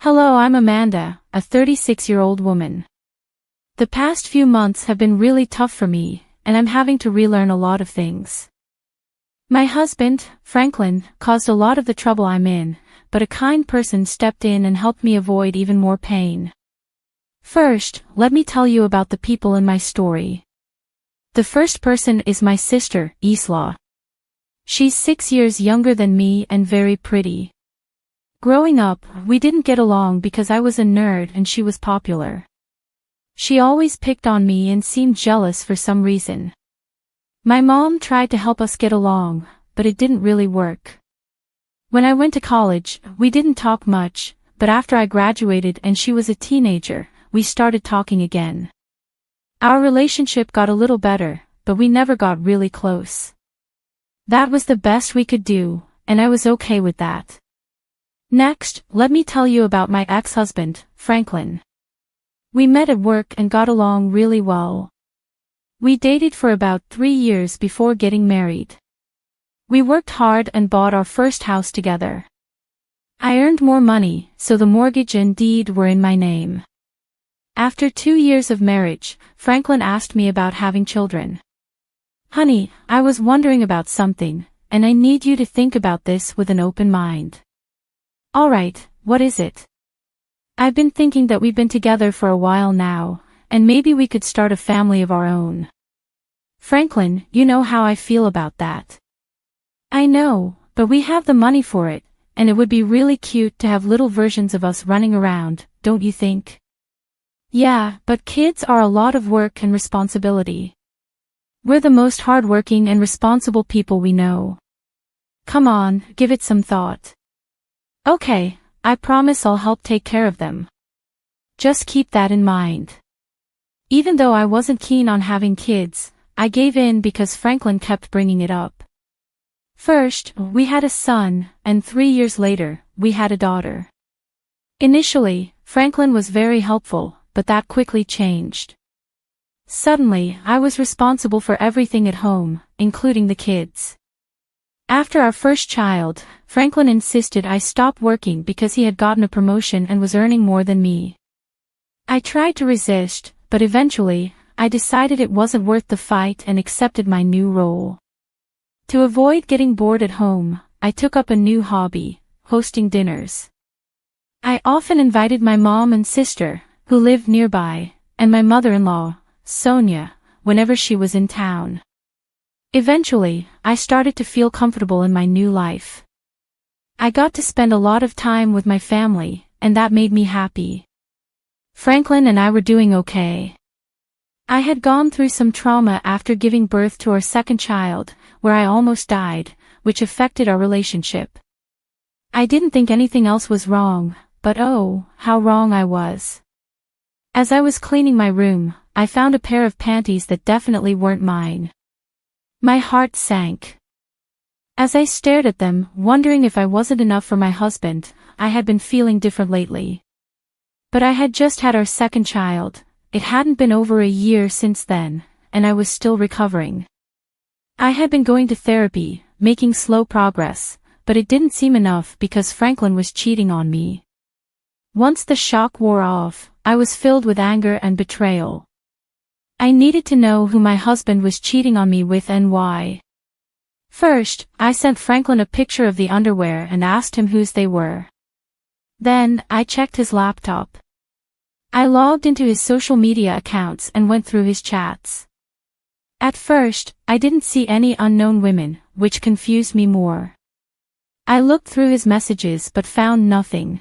Hello, I'm Amanda, a 36-year-old woman. The past few months have been really tough for me, and I'm having to relearn a lot of things. My husband, Franklin, caused a lot of the trouble I'm in, but a kind person stepped in and helped me avoid even more pain. First, let me tell you about the people in my story. The first person is my sister, Isla. She's 6 years younger than me and very pretty. Growing up, we didn't get along because I was a nerd and she was popular. She always picked on me and seemed jealous for some reason. My mom tried to help us get along, but it didn't really work. When I went to college, we didn't talk much, but after I graduated and she was a teenager, we started talking again. Our relationship got a little better, but we never got really close. That was the best we could do, and I was okay with that. Next, let me tell you about my ex-husband, Franklin. We met at work and got along really well. We dated for about 3 years before getting married. We worked hard and bought our first house together. I earned more money, so the mortgage and deed were in my name. After 2 years of marriage, Franklin asked me about having children. Honey, I was wondering about something, and I need you to think about this with an open mind. Alright, what is it? I've been thinking that we've been together for a while now, and maybe we could start a family of our own. Franklin, you know how I feel about that. I know, but we have the money for it, and it would be really cute to have little versions of us running around, don't you think? Yeah, but kids are a lot of work and responsibility. We're the most hardworking and responsible people we know. Come on, give it some thought. Okay, I promise I'll help take care of them. Just keep that in mind. Even though I wasn't keen on having kids, I gave in because Franklin kept bringing it up. First, we had a son, and 3 years later, we had a daughter. Initially, Franklin was very helpful, but that quickly changed. Suddenly, I was responsible for everything at home, including the kids. After our first child, Franklin insisted I stop working because he had gotten a promotion and was earning more than me. I tried to resist, but eventually, I decided it wasn't worth the fight and accepted my new role. To avoid getting bored at home, I took up a new hobby, hosting dinners. I often invited my mom and sister, who lived nearby, and my mother-in-law, Sonia, whenever she was in town. Eventually, I started to feel comfortable in my new life. I got to spend a lot of time with my family, and that made me happy. Franklin and I were doing okay. I had gone through some trauma after giving birth to our second child, where I almost died, which affected our relationship. I didn't think anything else was wrong, but oh, how wrong I was. As I was cleaning my room, I found a pair of panties that definitely weren't mine. My heart sank. As I stared at them, wondering if I wasn't enough for my husband, I had been feeling different lately. But I had just had our second child, it hadn't been over a year since then, and I was still recovering. I had been going to therapy, making slow progress, but it didn't seem enough because Franklin was cheating on me. Once the shock wore off, I was filled with anger and betrayal. I needed to know who my husband was cheating on me with and why. First, I sent Franklin a picture of the underwear and asked him whose they were. Then, I checked his laptop. I logged into his social media accounts and went through his chats. At first, I didn't see any unknown women, which confused me more. I looked through his messages but found nothing.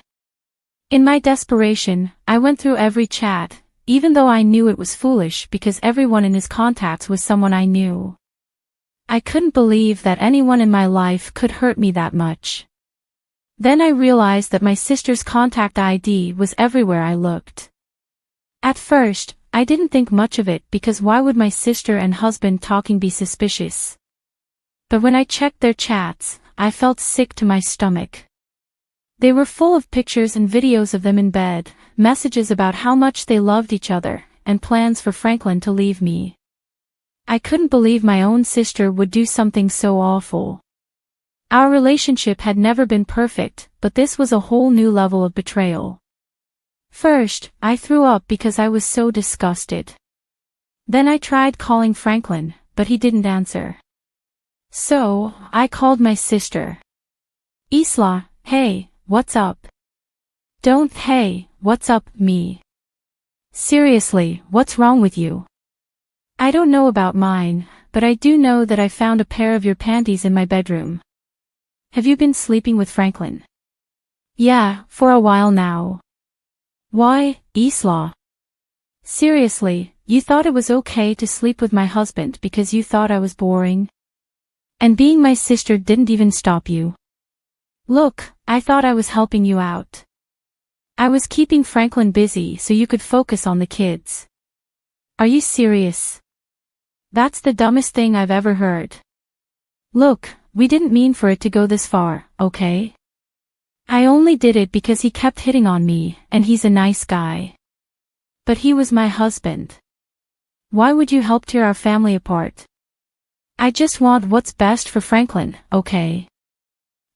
In my desperation, I went through every chat, even though I knew it was foolish because everyone in his contacts was someone I knew. I couldn't believe that anyone in my life could hurt me that much. Then I realized that my sister's contact ID was everywhere I looked. At first, I didn't think much of it because why would my sister and husband talking be suspicious? But when I checked their chats, I felt sick to my stomach. They were full of pictures and videos of them in bed, messages about how much they loved each other, and plans for Franklin to leave me. I couldn't believe my own sister would do something so awful. Our relationship had never been perfect, but this was a whole new level of betrayal. First, I threw up because I was so disgusted. Then I tried calling Franklin, but he didn't answer. So, I called my sister. Isla, hey, what's up? Don't hey, what's up, me? Seriously, what's wrong with you? I don't know about mine, but I do know that I found a pair of your panties in my bedroom. Have you been sleeping with Franklin? Yeah, for a while now. Why, Isla? Seriously, you thought it was okay to sleep with my husband because you thought I was boring? And being my sister didn't even stop you. Look, I thought I was helping you out. I was keeping Franklin busy so you could focus on the kids. Are you serious? That's the dumbest thing I've ever heard. Look, we didn't mean for it to go this far, okay? I only did it because he kept hitting on me, and he's a nice guy. But he was my husband. Why would you help tear our family apart? I just want what's best for Franklin, okay?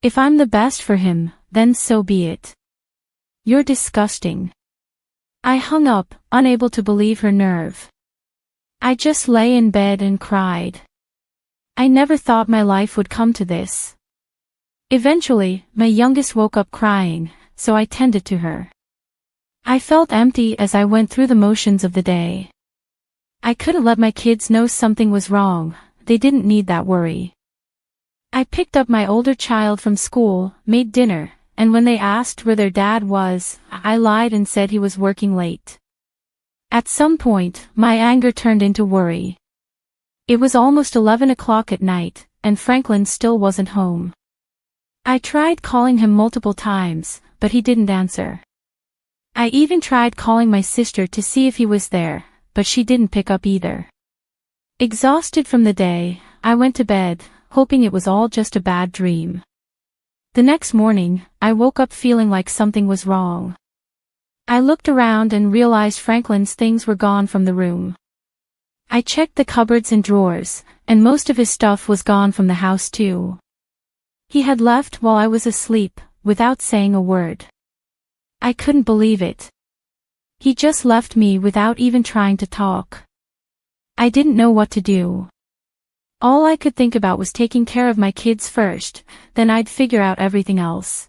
If I'm the best for him, then so be it. You're disgusting. I hung up, unable to believe her nerve. I just lay in bed and cried. I never thought my life would come to this. Eventually, my youngest woke up crying, so I tended to her. I felt empty as I went through the motions of the day. I couldn't let my kids know something was wrong, they didn't need that worry. I picked up my older child from school, made dinner, and when they asked where their dad was, I lied and said he was working late. At some point, my anger turned into worry. It was almost 11 o'clock at night, and Franklin still wasn't home. I tried calling him multiple times, but he didn't answer. I even tried calling my sister to see if he was there, but she didn't pick up either. Exhausted from the day, I went to bed, hoping it was all just a bad dream. The next morning, I woke up feeling like something was wrong. I looked around and realized Franklin's things were gone from the room. I checked the cupboards and drawers, and most of his stuff was gone from the house too. He had left while I was asleep, without saying a word. I couldn't believe it. He just left me without even trying to talk. I didn't know what to do. All I could think about was taking care of my kids first, then I'd figure out everything else.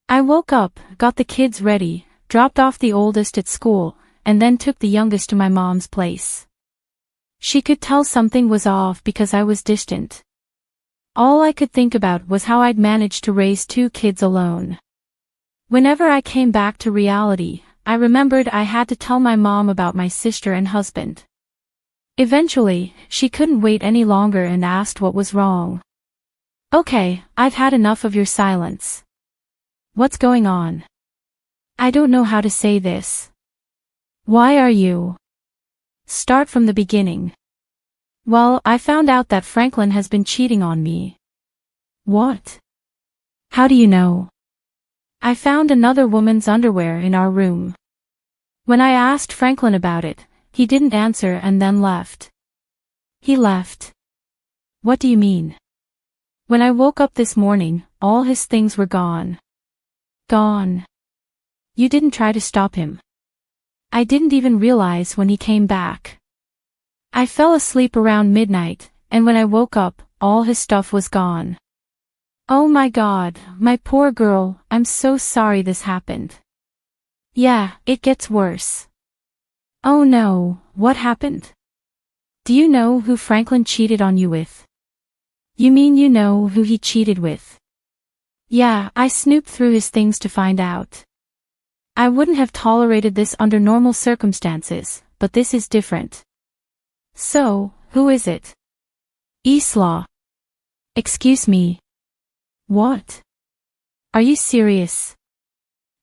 I woke up, got the kids ready, dropped off the oldest at school, and then took the youngest to my mom's place. She could tell something was off because I was distant. All I could think about was how I'd managed to raise 2 kids alone. Whenever I came back to reality, I remembered I had to tell my mom about my sister and husband. Eventually, she couldn't wait any longer and asked what was wrong. Okay, I've had enough of your silence. What's going on? I don't know how to say this. Why are you? Start from the beginning. Well, I found out that Franklin has been cheating on me. What? How do you know? I found another woman's underwear in our room. When I asked Franklin about it, he didn't answer and then left. He left. What do you mean? When I woke up this morning, all his things were gone. Gone. You didn't try to stop him. I didn't even realize when he came back. I fell asleep around midnight, and when I woke up, all his stuff was gone. Oh my God, my poor girl, I'm so sorry this happened. Yeah, it gets worse. Oh no, what happened? Do you know who Franklin cheated on you with? You mean you know who he cheated with? Yeah, I snooped through his things to find out. I wouldn't have tolerated this under normal circumstances, but this is different. So, who is it? Isla. Excuse me. What? Are you serious?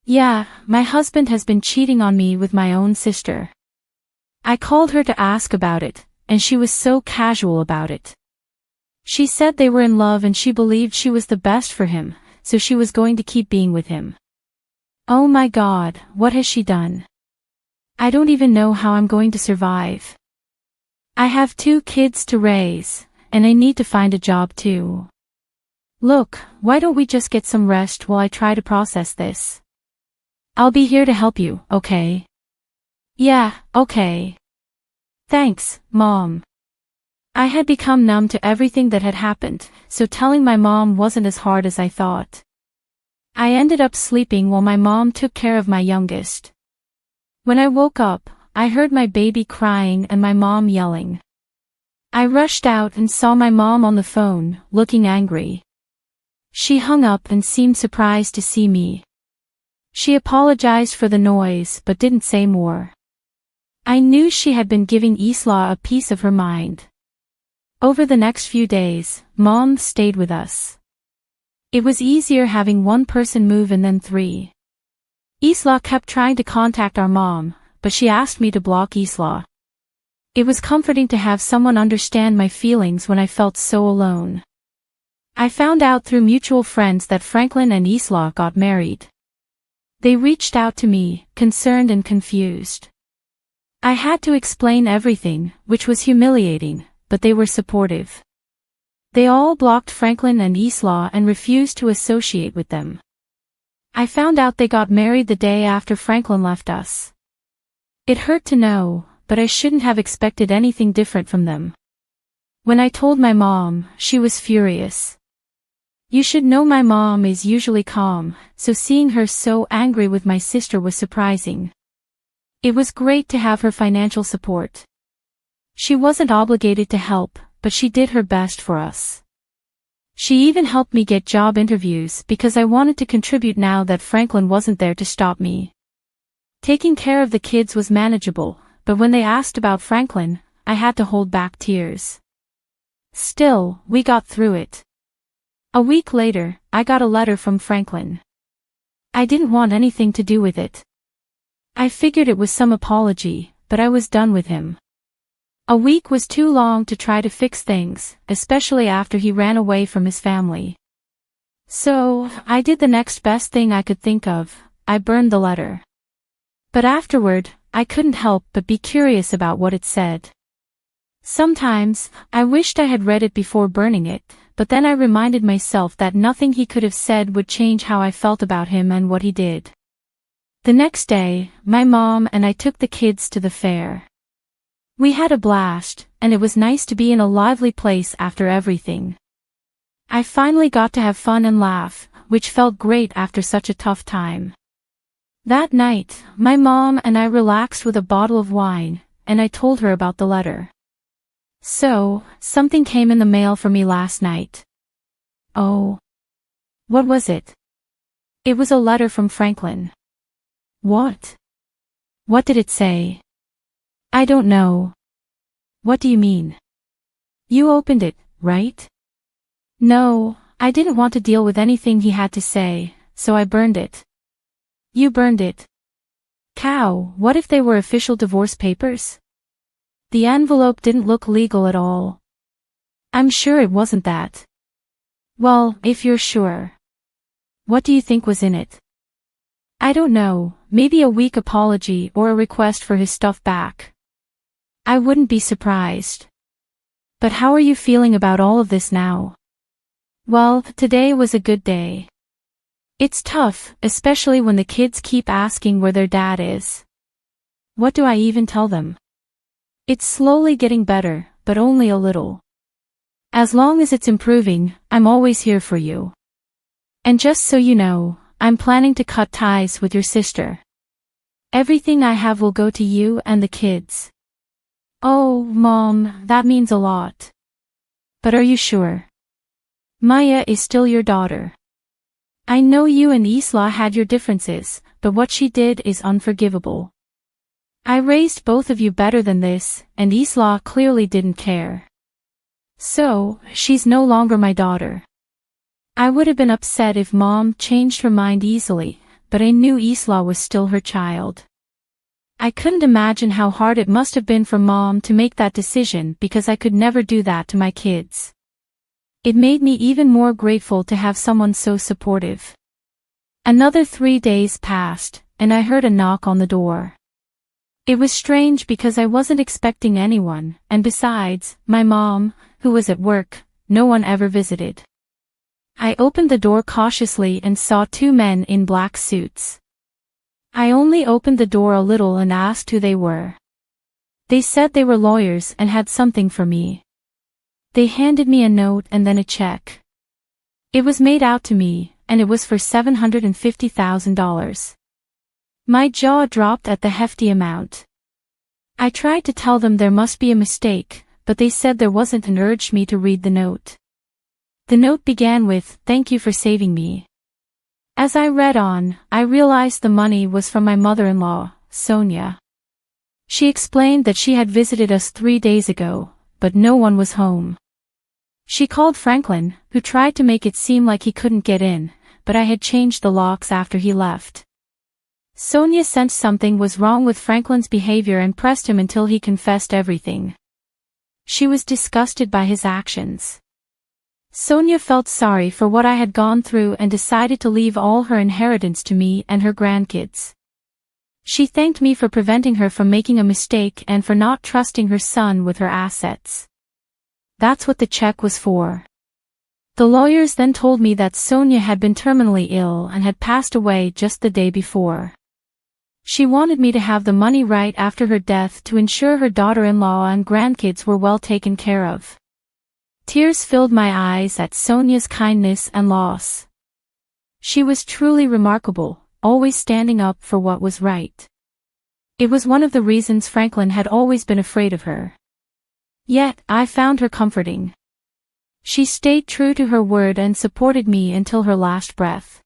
Yeah, my husband has been cheating on me with my own sister. I called her to ask about it, and she was so casual about it. She said they were in love and she believed she was the best for him, so she was going to keep being with him. Oh my God, what has she done? I don't even know how I'm going to survive. I have 2 kids to raise, and I need to find a job too. Look, why don't we just get some rest while I try to process this? I'll be here to help you, okay? Yeah, okay. Thanks, Mom. I had become numb to everything that had happened, so telling my mom wasn't as hard as I thought. I ended up sleeping while my mom took care of my youngest. When I woke up, I heard my baby crying and my mom yelling. I rushed out and saw my mom on the phone, looking angry. She hung up and seemed surprised to see me. She apologized for the noise but didn't say more. I knew she had been giving Isla a piece of her mind. Over the next few days, Mom stayed with us. It was easier having one person move in than three. Isla kept trying to contact our mom, but she asked me to block Isla. It was comforting to have someone understand my feelings when I felt so alone. I found out through mutual friends that Franklin and Isla got married. They reached out to me, concerned and confused. I had to explain everything, which was humiliating, but they were supportive. They all blocked Franklin and Isla and refused to associate with them. I found out they got married the day after Franklin left us. It hurt to know, but I shouldn't have expected anything different from them. When I told my mom, she was furious. You should know my mom is usually calm, so seeing her so angry with my sister was surprising. It was great to have her financial support. She wasn't obligated to help, but she did her best for us. She even helped me get job interviews because I wanted to contribute now that Franklin wasn't there to stop me. Taking care of the kids was manageable, but when they asked about Franklin, I had to hold back tears. Still, we got through it. A week later, I got a letter from Franklin. I didn't want anything to do with it. I figured it was some apology, but I was done with him. A week was too long to try to fix things, especially after he ran away from his family. So, I did the next best thing I could think of, I burned the letter. But afterward, I couldn't help but be curious about what it said. Sometimes, I wished I had read it before burning it, but then I reminded myself that nothing he could have said would change how I felt about him and what he did. The next day, my mom and I took the kids to the fair. We had a blast, and it was nice to be in a lively place after everything. I finally got to have fun and laugh, which felt great after such a tough time. That night, my mom and I relaxed with a bottle of wine, and I told her about the letter. So, something came in the mail for me last night. Oh. What was it? It was a letter from Franklin. What? What did it say? I don't know. What do you mean? You opened it, right? No, I didn't want to deal with anything he had to say, so I burned it. You burned it. Cow, what if they were official divorce papers? The envelope didn't look legal at all. I'm sure it wasn't that. Well, if you're sure. What do you think was in it? I don't know, maybe a weak apology or a request for his stuff back. I wouldn't be surprised. But how are you feeling about all of this now? Well, today was a good day. It's tough, especially when the kids keep asking where their dad is. What do I even tell them? It's slowly getting better, but only a little. As long as it's improving, I'm always here for you. And just so you know, I'm planning to cut ties with your sister. Everything I have will go to you and the kids. Oh, Mom, that means a lot. But are you sure? Maya is still your daughter. I know you and Isla had your differences, but what she did is unforgivable. I raised both of you better than this, and Isla clearly didn't care. So, she's no longer my daughter. I would have been upset if Mom changed her mind easily, but I knew Isla was still her child. I couldn't imagine how hard it must have been for Mom to make that decision because I could never do that to my kids. It made me even more grateful to have someone so supportive. Another 3 days passed, and I heard a knock on the door. It was strange because I wasn't expecting anyone, and besides, my mom, who was at work, no one ever visited. I opened the door cautiously and saw 2 men in black suits. I only opened the door a little and asked who they were. They said they were lawyers and had something for me. They handed me a note and then a check. It was made out to me, and it was for $750,000. My jaw dropped at the hefty amount. I tried to tell them there must be a mistake, but they said there wasn't and urged me to read the note. The note began with, "Thank you for saving me." As I read on, I realized the money was from my mother-in-law, Sonia. She explained that she had visited us 3 days ago, but no one was home. She called Franklin, who tried to make it seem like he couldn't get in, but I had changed the locks after he left. Sonia sensed something was wrong with Franklin's behavior and pressed him until he confessed everything. She was disgusted by his actions. Sonia felt sorry for what I had gone through and decided to leave all her inheritance to me and her grandkids. She thanked me for preventing her from making a mistake and for not trusting her son with her assets. That's what the check was for. The lawyers then told me that Sonia had been terminally ill and had passed away just the day before. She wanted me to have the money right after her death to ensure her daughter-in-law and grandkids were well taken care of. Tears filled my eyes at Sonia's kindness and loss. She was truly remarkable, always standing up for what was right. It was one of the reasons Franklin had always been afraid of her. Yet, I found her comforting. She stayed true to her word and supported me until her last breath.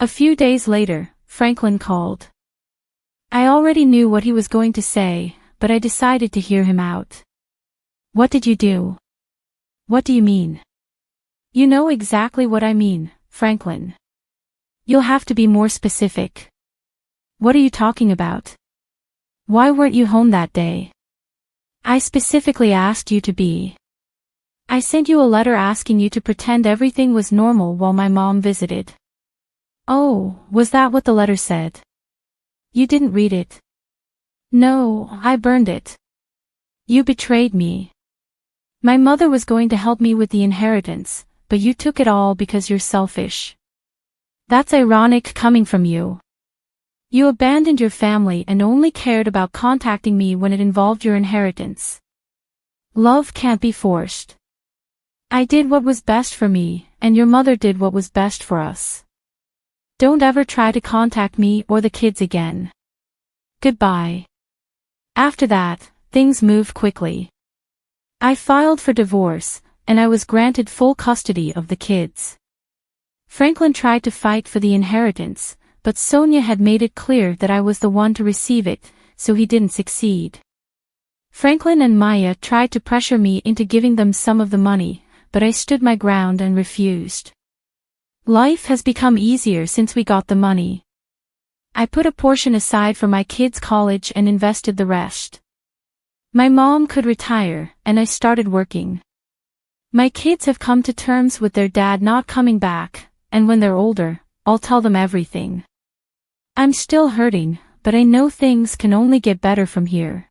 A few days later, Franklin called. I already knew what he was going to say, but I decided to hear him out. "What did you do?" "What do you mean?" "You know exactly what I mean, Franklin. You'll have to be more specific." "What are you talking about? Why weren't you home that day?" "I specifically asked you to be. I sent you a letter asking you to pretend everything was normal while my mom visited." "Oh, was that what the letter said? You didn't read it?" "No, I burned it. You betrayed me. My mother was going to help me with the inheritance, but you took it all because you're selfish. That's ironic coming from you. You abandoned your family and only cared about contacting me when it involved your inheritance. Love can't be forced. I did what was best for me, and your mother did what was best for us. Don't ever try to contact me or the kids again. Goodbye." After that, things moved quickly. I filed for divorce, and I was granted full custody of the kids. Franklin tried to fight for the inheritance, but Sonia had made it clear that I was the one to receive it, so he didn't succeed. Franklin and Maya tried to pressure me into giving them some of the money, but I stood my ground and refused. Life has become easier since we got the money. I put a portion aside for my kids' college and invested the rest. My mom could retire, and I started working. My kids have come to terms with their dad not coming back, and when they're older, I'll tell them everything. I'm still hurting, but I know things can only get better from here.